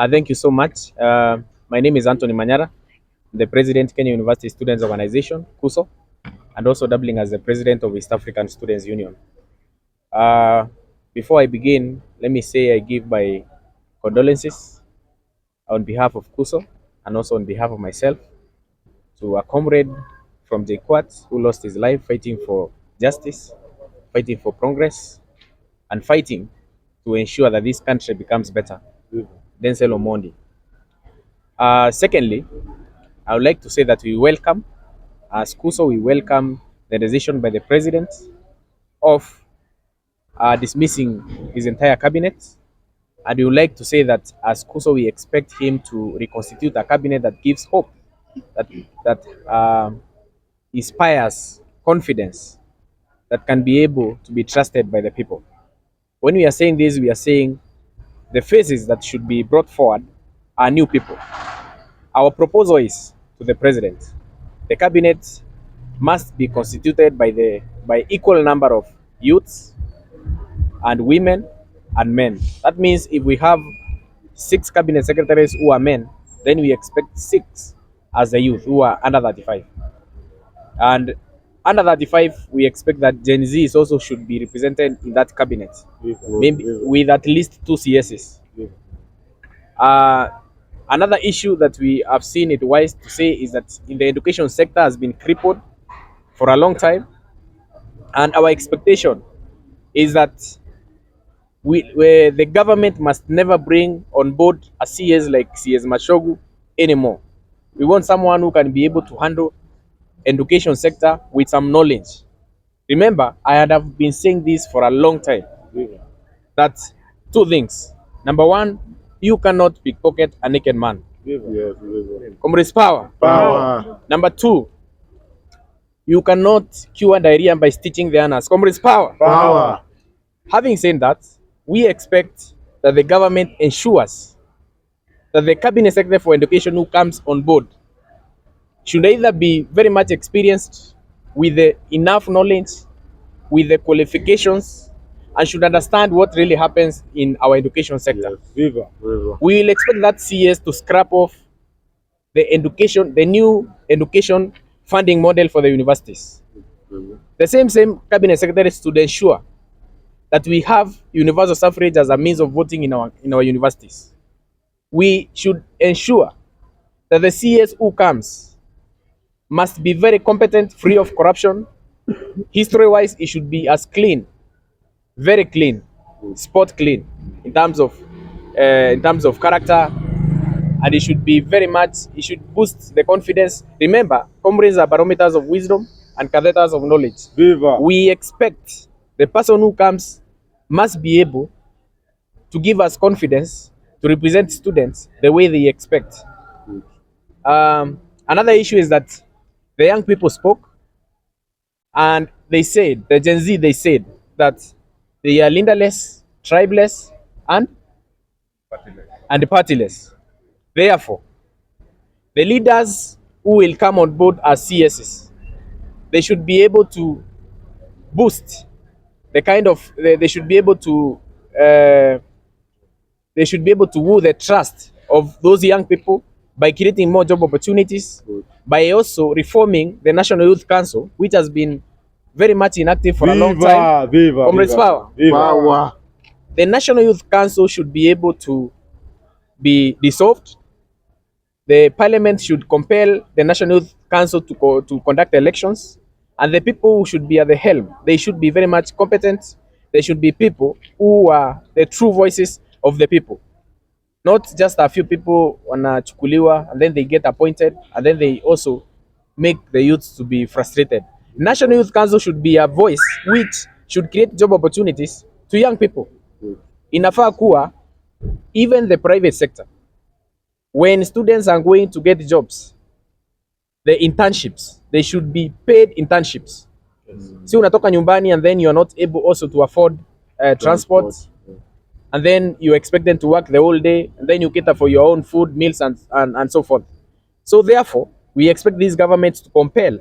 Thank you so much. My name is Anthony Manyara, the President, Kenya University Students Organization, KUSO, and also doubling as the President of East African Students Union. Uh, Before I begin, let me say I give my condolences on behalf of KUSO and also on behalf of myself to a comrade from the Quad who lost his life fighting for justice, fighting for progress, and fighting to ensure that this country becomes better. Denzel Omondi. Secondly, I would like to say that we welcome, as KUSO, we welcome the decision by the President of dismissing his entire cabinet. And we would like to say that as KUSO, we expect him to reconstitute a cabinet that gives hope, that inspires confidence, that can be able to be trusted by the people. When we are saying this, we are saying the faces that should be brought forward are new people. Our proposal is to the President. The cabinet must be constituted by equal number of youths and women and men. That means if we have 6 cabinet secretaries who are men, then we expect 6 as the youth who are under 35. And under 35, we expect that Gen Z is also should be represented in that cabinet, maybe with at least 2 CSs. Another issue that we have seen it wise to say is that in the education sector has been crippled for a long time, and our expectation is that the government must never bring on board a CS like CS Mashogu anymore. We want someone who can be able to handle education sector with some knowledge. Remember, I have been saying this for a long time, that 2 things. Number 1, you cannot pickpocket a naked man. Comrades, power. Number 2, you cannot cure diarrhea by stitching the anus. Comrades, power. Having said that, we expect that the government ensures that the cabinet secretary for education who comes on board should either be very much experienced with the enough knowledge, with the qualifications, and should understand what really happens in our education sector. We will expect that CS to scrap off the new education funding model for the universities. The same cabinet secretaries to ensure that we have universal suffrage as a means of voting in our universities. We should ensure that the CS who comes must be very competent, free of corruption. History-wise, it should be as clean, very clean, spot clean in terms of character, and it should be very much. It should boost the confidence. Remember, comrades are barometers of wisdom and cadetors of knowledge. We expect the person who comes must be able to give us confidence to represent students the way they expect. Another issue is that the young people spoke and they said, the Gen Z, they said that they are leaderless, tribeless, and partyless. Therefore, the leaders who will come on board as CSs, they should be able to boost the kind of, they should be able to woo the trust of those young people by creating more job opportunities, by also reforming the National Youth Council, which has been very much inactive for a long time. Comrades, power. The National Youth Council should be able to be dissolved. The Parliament should compel the National Youth Council to conduct elections, and the people who should be at the helm, they should be very much competent. They should be people who are the true voices of the people, not just a few people wanachukuliwa and then they get appointed and then they also make the youth to be frustrated. National Youth Council should be a voice which should create job opportunities to young people. Inafaa kuwa even the private sector, when students are going to get jobs, the internships, they should be paid internships. Si unatoka nyumbani and then you are not able also to afford transport, and then you expect them to work the whole day, and then you cater for your own food, meals, and so forth. So therefore, we expect these governments to compel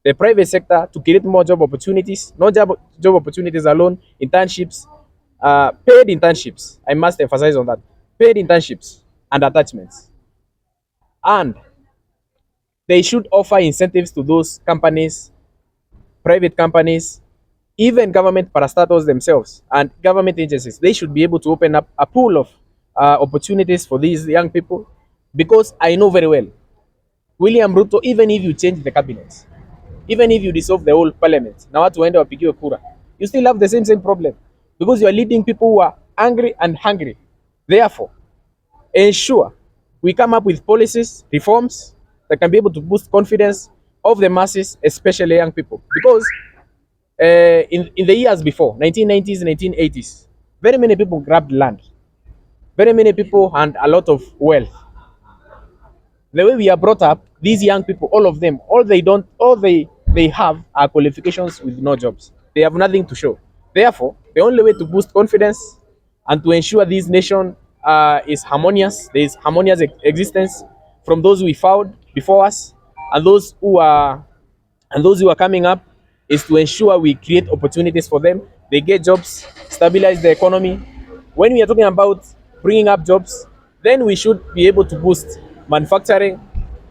the private sector to create more job opportunities, not job opportunities alone, internships, paid internships. I must emphasize on that. Paid internships. and attachments. And they should offer incentives to those companies, private companies, even government parastatals themselves and government agencies. They should be able to open up a pool of opportunities for these young people, because I know very well, William Ruto, even if you change the cabinet, even if you dissolve the whole parliament, na watu waende wapigiwe kura, you still have the same problem, because you are leading people who are angry and hungry. Therefore, ensure we come up with policies, reforms that can be able to boost confidence of the masses, especially young people. Because in the years before, 1990s, 1980s, very many people grabbed land. Very many people and a lot of wealth. The way we are brought up, these young people, all of them, all they have are qualifications with no jobs. They have nothing to show. Therefore, the only way to boost confidence and to ensure this nation is harmonious, there is harmonious existence from those we found before us and those who are coming up, is to ensure we create opportunities for them. They get jobs, stabilize the economy. When we are talking about bringing up jobs, then we should be able to boost manufacturing.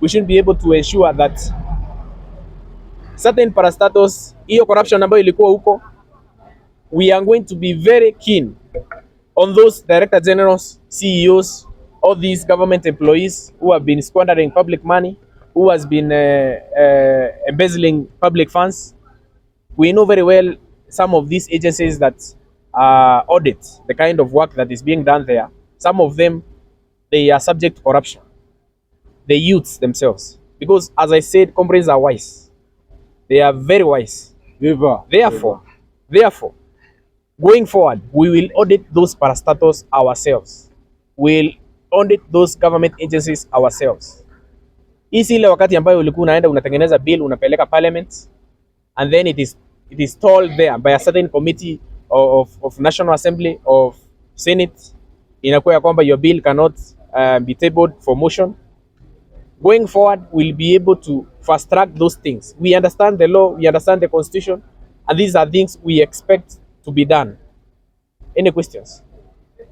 We should be able to ensure that certain parastatos, hiyo corruption ambayo ilikuwa huko, we are going to be very keen on those director generals, CEOs, all these government employees who have been squandering public money, who has been embezzling public funds. We know very well some of these agencies that audit the kind of work that is being done there. Some of them, they are subject to corruption. The youths themselves. Because as I said, comrades are wise. They are very wise. Therefore, going forward, we will audit those parastatals ourselves. We'll audit those government agencies ourselves. Hii si ile wakati ambayo ulikuwa unaenda unatengeneza bill unapeleka parliament and then it is told there by a certain committee of National Assembly of Senate, inakuwa ya kwamba your bill cannot be tabled for motion. Going forward, we'll be able to fast track those things. We understand the law, we understand the constitution, and these are things we expect to be done. Any questions?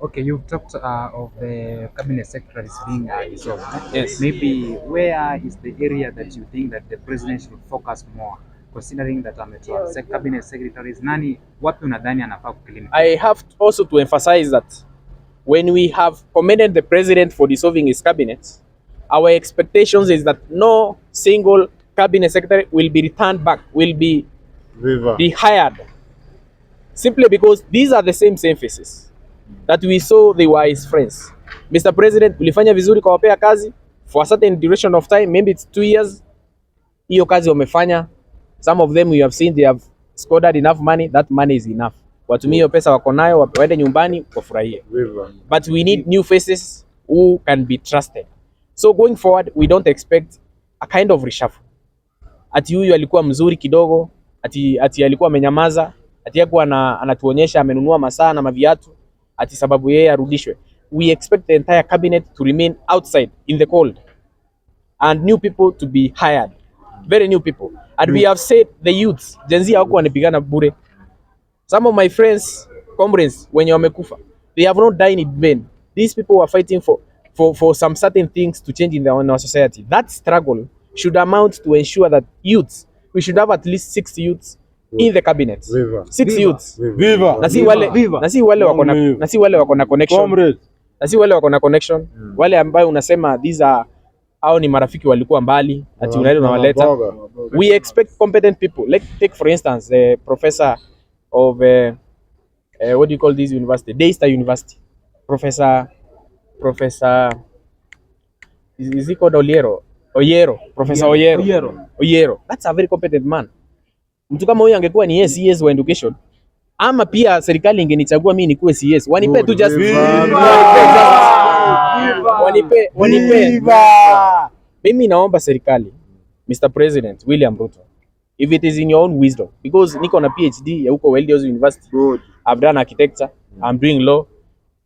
Okay, you've talked of the cabinet secretaries being dissolved. Yes. Maybe where is the area that you think that the president should focus more, considering that cabinet secretaries, nani wapi unadhani anafaa kukilimia? I have also to emphasize that when we have commended the president for dissolving his cabinet, our expectations is that no single cabinet secretary will be returned back, will be hired, simply because these are the same faces that we saw they were his friends. Mr. President, ulifanya vizuri kwa wapea kazi for a certain duration of time, maybe it's 2 years. Hiyo kazi wamefanya. Some of them you have seen they have scored enough money, that money is enough. Watumie hiyo pesa wako nayo, waende nyumbani wafurahie. But we need new faces who can be trusted. So going forward, we don't expect a kind of reshuffle. Ati huyu alikuwa mzuri kidogo, ati alikuwa amenyamaza, ati yakuwa anatuonyesha amenunua masaa na maviatu, ati sababu yeye arudishwe. We expect the entire cabinet to remain outside in the cold and new people to be hired, very new people. And we have said the youths, Gen Z hawakuwa wanapigana bure. Some of my friends, comrades, wenye wamekufa, they have not died in vain. These people were fighting for some certain things to change in our society. That struggle should amount to ensure that youths, we should have at least 6 youths in the cabinet. 6 youths. Na si wale wako na connection. Na si wale wako na connection. Wale ambao unasema these are au ni marafiki walikuwa mbali ati unaenda unawaleta. We expect competent people. Let's take for instance the professor of what do you call this university? Daystar University. Professor is he called Oyero? Professor Oyero. That's a very competent man. Mtu kama huyu angekuwa ni CS wa education, ama pia serikali ingenichagua mimi nikuwe CS. Wanipe tu just wanipe. Mimi naomba serikali, Mr. President William Ruto, if it is in your own wisdom, because niko na PhD ya huko Wells University. I've done architecture, I'm doing law.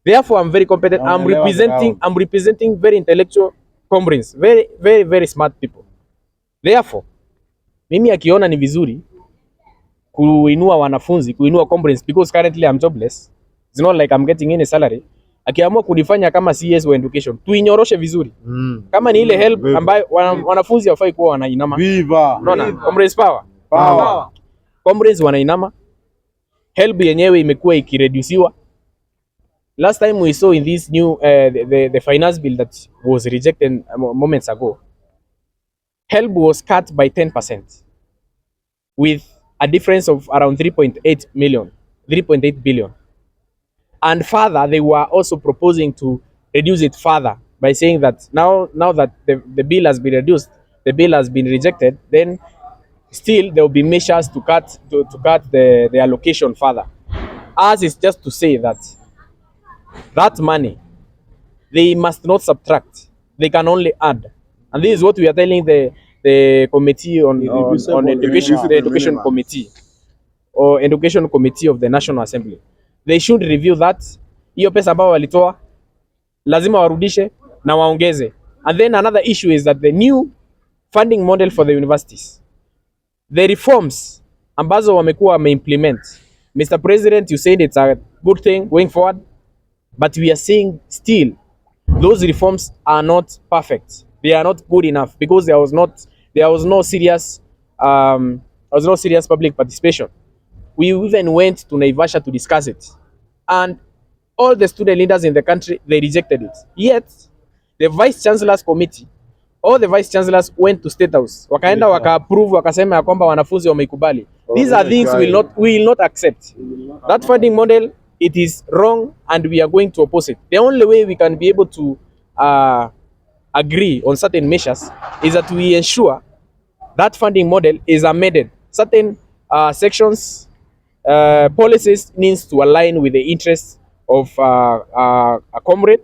Therefore, I'm very competent. I'm representing very intellectual comrades, very, very, very smart people. Therefore, mimi akiona ni vizuri kuinua wanafunzi, kuinua comrades, because currently I'm jobless. It's not like I'm getting any salary. akiamua kunifanya kama CS wa education, tuinyoroshe vizuri. Kama ni ile help ambayo wanafunzi hawafai kuwa wanainama. Unaona? Comrades power. Comrades wanainama. Help yenyewe imekuwa ikireduciwa. Last time we saw in this new the finance bill that was rejected moments ago, help was cut by 10% with a difference of around 3.8 billion. And further, they were also proposing to reduce it further by saying that now that the bill has been reduced, the bill has been rejected, then still there will be measures to cut the allocation further. Ours is just to say that money, they must not subtract, they can only add. And this is what we are telling the committee on education, the education committee or education committee of the National Assembly. They should review that. Hiyo pesa ambayo walitoa lazima warudishe na waongeze. And then another issue is that the new funding model for the universities, the reforms ambazo wamekuwa wameimplement, Mr. President, you said it's a good thing going forward, but we are seeing still those reforms are not perfect. They are not good enough because there was no serious public participation. We even went to Naivasha to discuss it, and all the student leaders in the country, they rejected it. Yet the vice chancellor's committee, all the vice chancellors went to State House, wakaenda waka-approve, wakasema ya kwamba wanafunzi wameikubali. These are things we will not accept. That funding model, it is wrong and we are going to oppose it. The only way we can be able to agree on certain measures is that we ensure that funding model is amended. Certain sections, policies needs to align with the interests of a comrade,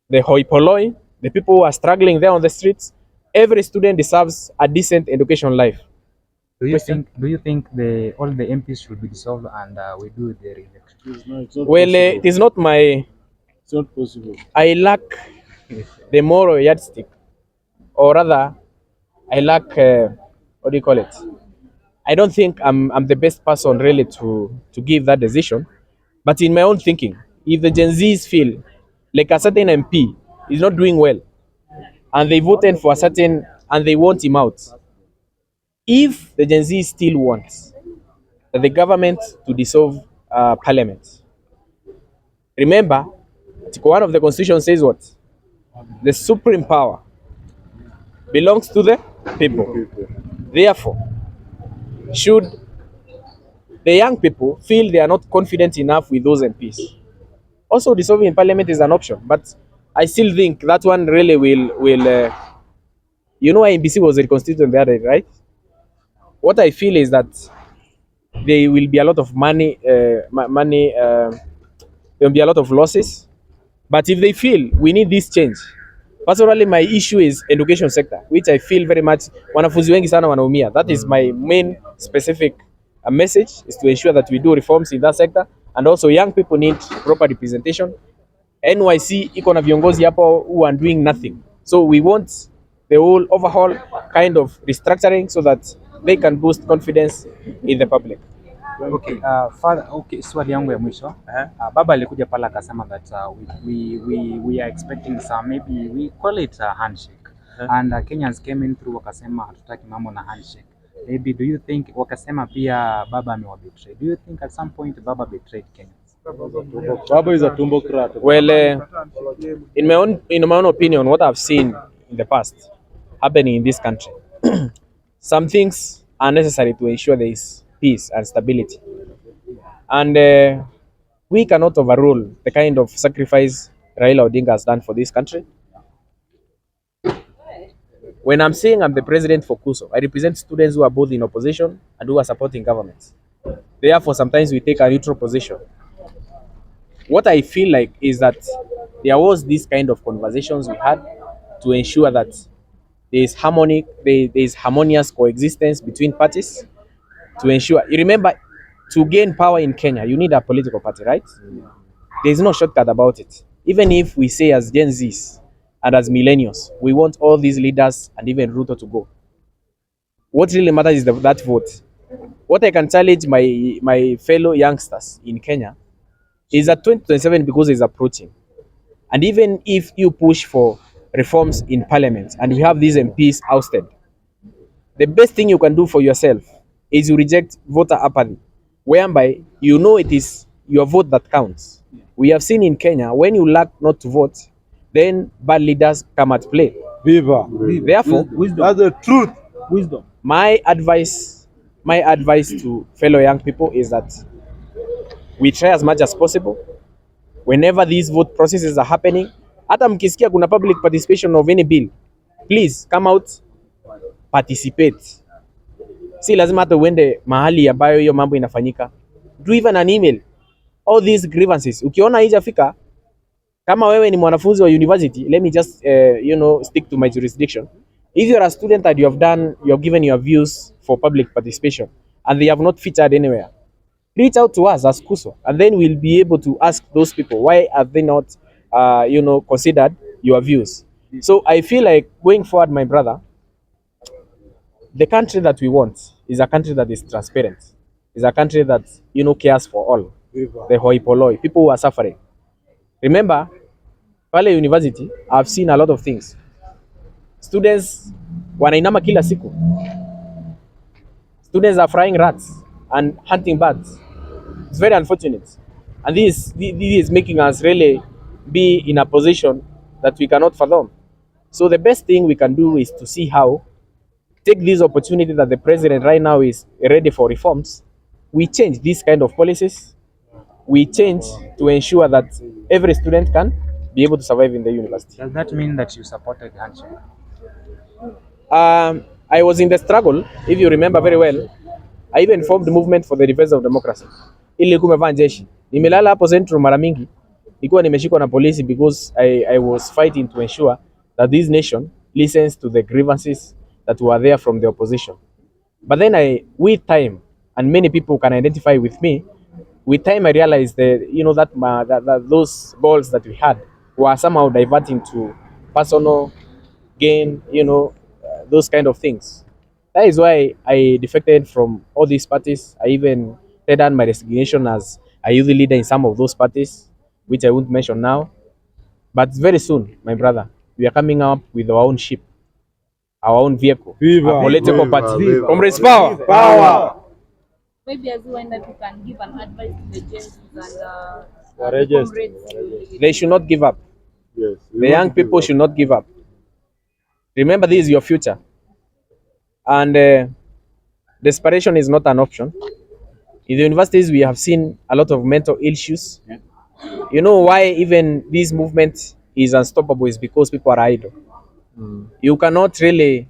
the hoi polloi, the people who are struggling there on the streets. Every student deserves a decent education life. Do you think all the MPs should be dissolved and we do the re-election? Well, it is not my. It's not possible. I lack the moral yardstick, or rather, I lack what do you call it? I don't think I'm the best person really to give that decision. But in my own thinking, if the Gen Zs feel like a certain MP is not doing well, and they voted for a certain and they want him out, if the Gen Z still wants the government to dissolve parliament, remember, Article 1 of the Constitution says what? The supreme power belongs to the people. Therefore, should the young people feel they are not confident enough with those MPs, also dissolving parliament is an option. But I still think that one really will IMBC was reconstituted the other day, right? What I feel is that there will be a lot of money, there will be a lot of losses. But if they feel we need this change, personally my issue is education sector, which I feel very much wanafunzi wengi sana wanaumia. That is my main specific message, is to ensure that we do reforms in that sector, and also young people need proper representation. NYC iko na viongozi hapo who are doing nothing, so we want the whole overhaul kind of restructuring so that they can boost confidence in the public. Okay, father, okay, swali yangu ya mwisho. Baba alikuja pale akasema that we are expecting some, maybe we call it a handshake. And Kenyans came in through wakasema hatutaki mambo na handshake. Maybe do you think wakasema pia baba amewabetray? Do you think at some point baba betrayed Kenyans? Baba is a tumbocrat. Well, in my own opinion, what I've seen in the past happening in this country, some things are necessary to ensure there is peace and stability, and we cannot overrule the kind of sacrifice Raila Odinga has done for this country. When I'm saying I'm the president for KUSO, I represent students who are both in opposition and who are supporting governments. Therefore, sometimes we take a neutral position. What I feel like is that there was this kind of conversations we had to ensure that there is harmonious coexistence between parties, to ensure, you remember, to gain power in Kenya, you need a political party, right? There's no shortcut about it. Even if we say as Gen Zs and as millennials, we want all these leaders and even Ruto to go, what really matters is that vote. What I can challenge my fellow youngsters in Kenya is that 2027, because it's approaching, And even if you push for reforms in parliament and you have these MPs ousted, the best thing you can do for yourself is you reject voter apathy, whereby you know it is your vote that counts. We have seen in Kenya, when you lack not to vote, then bad leaders come at play. Viva. Therefore, Wisdom. That's the truth. Wisdom. my advice to fellow young people is that we try as much as possible whenever these vote processes are happening. Hata mkisikia kuna public participation of any bill, please come out, participate. Si lazima hata uende mahali ambayo hiyo mambo inafanyika. Do even an email. All these grievances. Ukiona haijafika, kama wewe ni mwanafunzi wa university, let me just stick to my jurisdiction. If you're a student and you have given your views for public participation and they have not featured anywhere, reach out to us as KUSO, and then we'll be able to ask those people why have they not considered your views. So I feel like going forward, my brother, the country that we want is a country that is transparent, is a country that cares for all, the hoi polloi, people who are suffering. Remember, pale university, I've seen a lot of things. Students wanainama kila siku. Students are frying rats and hunting birds. It's very unfortunate. And this is making us really be in a position that we cannot fathom. So the best thing we can do is to see how take this opportunity that the president right now is ready for reforms. We change these kind of policies. We change to ensure that every student can be able to survive in the university. Does that mean that you supported handshake? I was in the struggle, if you remember very well. I even formed the movement for the defense of democracy. Ili kumevaa jeshi. Nimelala hapo Central mara mingi. Nilikuwa nimeshikwa na polisi because I was fighting to ensure that this nation listens to the grievances that were there from the opposition. But then with time, and many people can identify with me, with time I realized that those goals that we had were somehow diverting to personal gain, those kind of things. That is why I defected from all these parties. I even tendered my resignation as a youth leader in some of those parties, which I won't mention now. But very soon, my brother, we are coming up with our own ship, our own vehicle, Viva. a political Viva. party. Viva. Comrades, power! Power. Maybe as well that you can give an advice to the Gen Zs and Register. comrades. They should not give up. Yes. The young people should not give up. Remember, this is your future. And desperation is not an option. In the universities, we have seen a lot of mental issues. You know why even this movement is unstoppable is because people are idle. You cannot really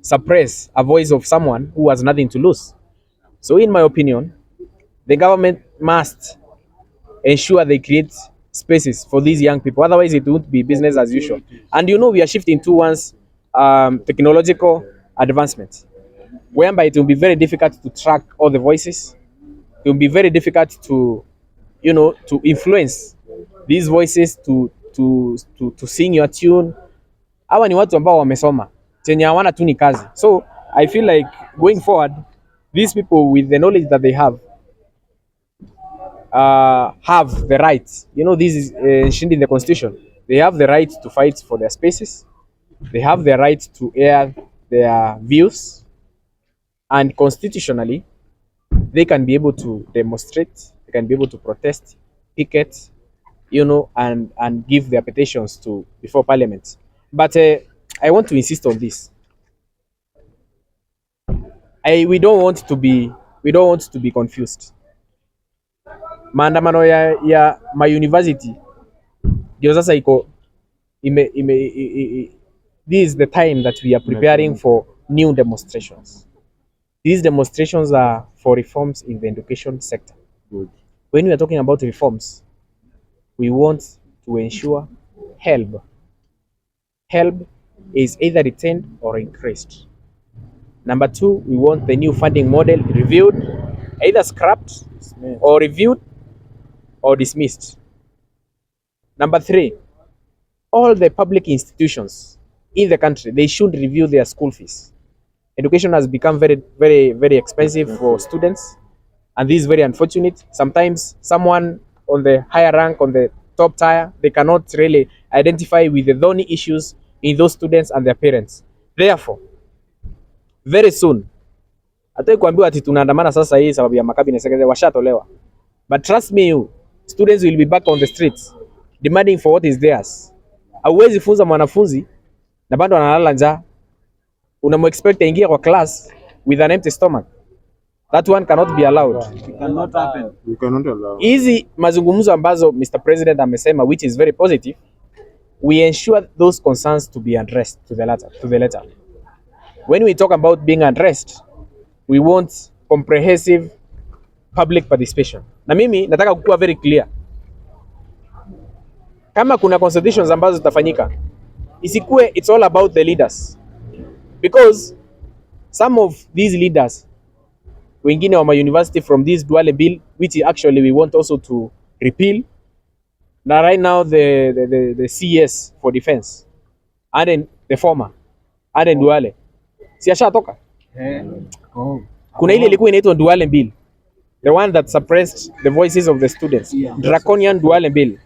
suppress a voice of someone who has nothing to lose. So in my opinion, the government must ensure they create spaces for these young people. Otherwise, it won't be business as usual. And we are shifting towards technological advancement, whereby it will be very difficult to track all the voices. It will be very difficult to influence these voices to sing your tune. Hawa ni watu ambao wamesoma, chenye hawana tu ni kazi. So I feel like going forward, these people with the knowledge that they have the right. This is enshrined in the Constitution. They have the right to fight for their spaces. They have the right to air their views, and constitutionally, they can be able to demonstrate. They can be able to protest, picket, and give their petitions before Parliament. But I want to insist on this. We don't want to be confused. Maandamano ya my university ndio sasa iko this is the time that we are preparing for new demonstrations. These demonstrations are for reforms in the education sector. Good. When we are talking about reforms, we want to ensure help is either retained or increased. Number two, we want the new funding model reviewed, either scrapped or reviewed or dismissed. Number three, all the public institutions in the country, they should review their school fees. Education has become very, very, very expensive for students, and this is very unfortunate. Sometimes someone on the higher rank, on the top tier. They cannot really identify with the thorny issues in those students and their parents. Therefore, very soon, hata kuambiwa ati tunaandamana sasa hii sababu ya makabinet secretary washatolewa. But trust me you, students will be back on the streets demanding for what is theirs. Hauwezi funza mwanafunzi na bado analala njaa. Unamexpect aingie kwa class with an empty stomach. That one cannot be allowed. It cannot happen. You cannot allow. Hizi mazungumzo ambazo Mr. President amesema, which is very positive, we ensure those concerns to be addressed to the letter. When we talk about being addressed, we want comprehensive public participation. Na mimi nataka kukuwa very clear. Kama kuna consultations ambazo zitafanyika, isikuwe it's all about the leaders. Because some of these leaders, wengine wa university from this Duale bill, which actually we want also to repeal. Now right now the CS for defense, and the former, and Duale, si ashatoka. Kuna ile ilikuwa inaitwa Duale bill, the one that suppressed the voices of the students. Draconian Duale bill.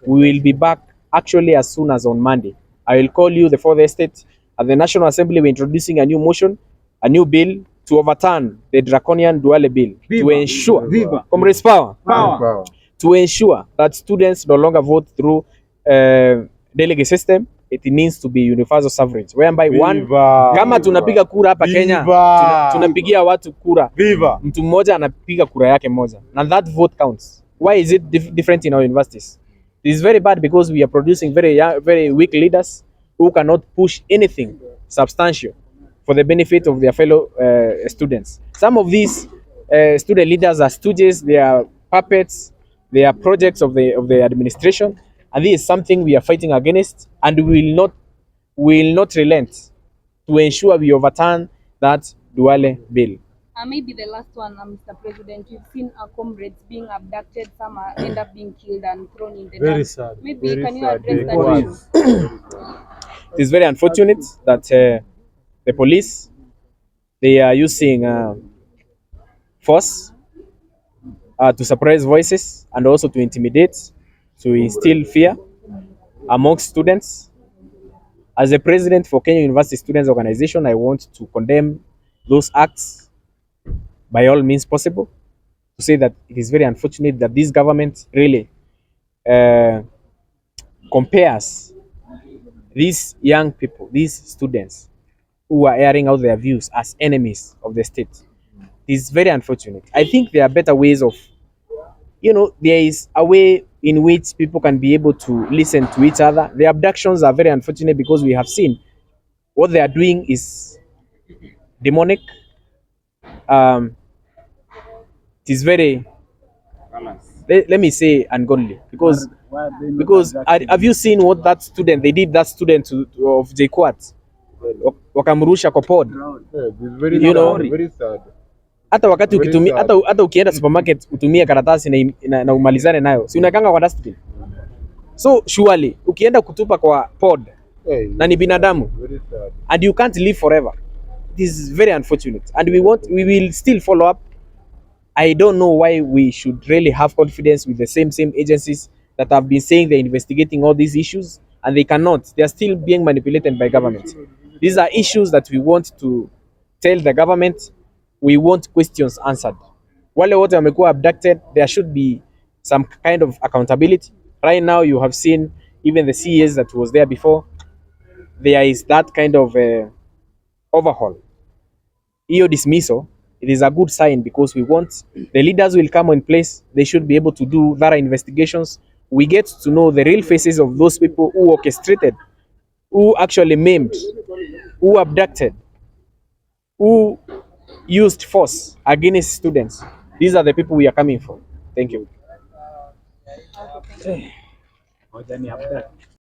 We will be back actually as soon as on Monday. I will call you, the fourth estate, at the National Assembly. We're introducing a new motion, a new bill to overturn the draconian Duale bill. Viva. To ensure, Viva. Comrades power. Power. To ensure that students no longer vote through delegate system. It needs to be universal suffrage, whereby Viva. One, kama tunapiga kura hapa Kenya, tunapigia watu kura. Viva. Mtu mmoja anapiga kura yake moja, and that vote counts. Why is it different in our universities? It is very bad because we are producing very weak leaders who cannot push anything substantial for the benefit of their fellow students. Some of these student leaders are stooges, they are puppets, they are projects of the administration, and this is something we are fighting against, and we will not relent to ensure we overturn that Duale bill. Maybe the last one, Mr. President, you've seen our comrades being abducted, some end up being killed and thrown in the Very dark. sad. Maybe Very can you sad. address that issue? It is very unfortunate that the police, they are using force to suppress voices and also to intimidate, to instill fear amongst students. As a president for Kenya University Students Organization, I want to condemn those acts by all means possible, to say that it is very unfortunate that this government really compares these young people, these students who are airing out their views as enemies of the state. It is very unfortunate. I think there are better ways of, there is a way in which people can be able to listen to each other. The abductions are very unfortunate because we have seen what they are doing is demonic. It is very, let me say, ungodly, because have you seen what that student, they did that student of JKUAT, wakamrusha kwa pod. Very sad. Hata wakati ukitumia, hata ukienda supermarket utumie karatasi na umalizane nayo, si unakanga kwa dustbin. So surely ukienda kutupa kwa pod na ni binadamu, and you can't live forever. It is very unfortunate, and we will still follow up. I don't know why we should really have confidence with the same agencies that have been saying they're investigating all these issues, and they cannot. They are still being manipulated by government. These are issues that we want to tell the government. We want questions answered. Wale wote wamekuwa abducted, there should be some kind of accountability. Right now, you have seen even the CES that was there before. There is that kind of overhaul. Hiyo dismissal, it is a good sign, because we want the leaders will come in place. They should be able to do thorough investigations. We get to know the real faces of those people who orchestrated, who actually maimed, who abducted, who used force against students. These are the people we are coming for. Thank you.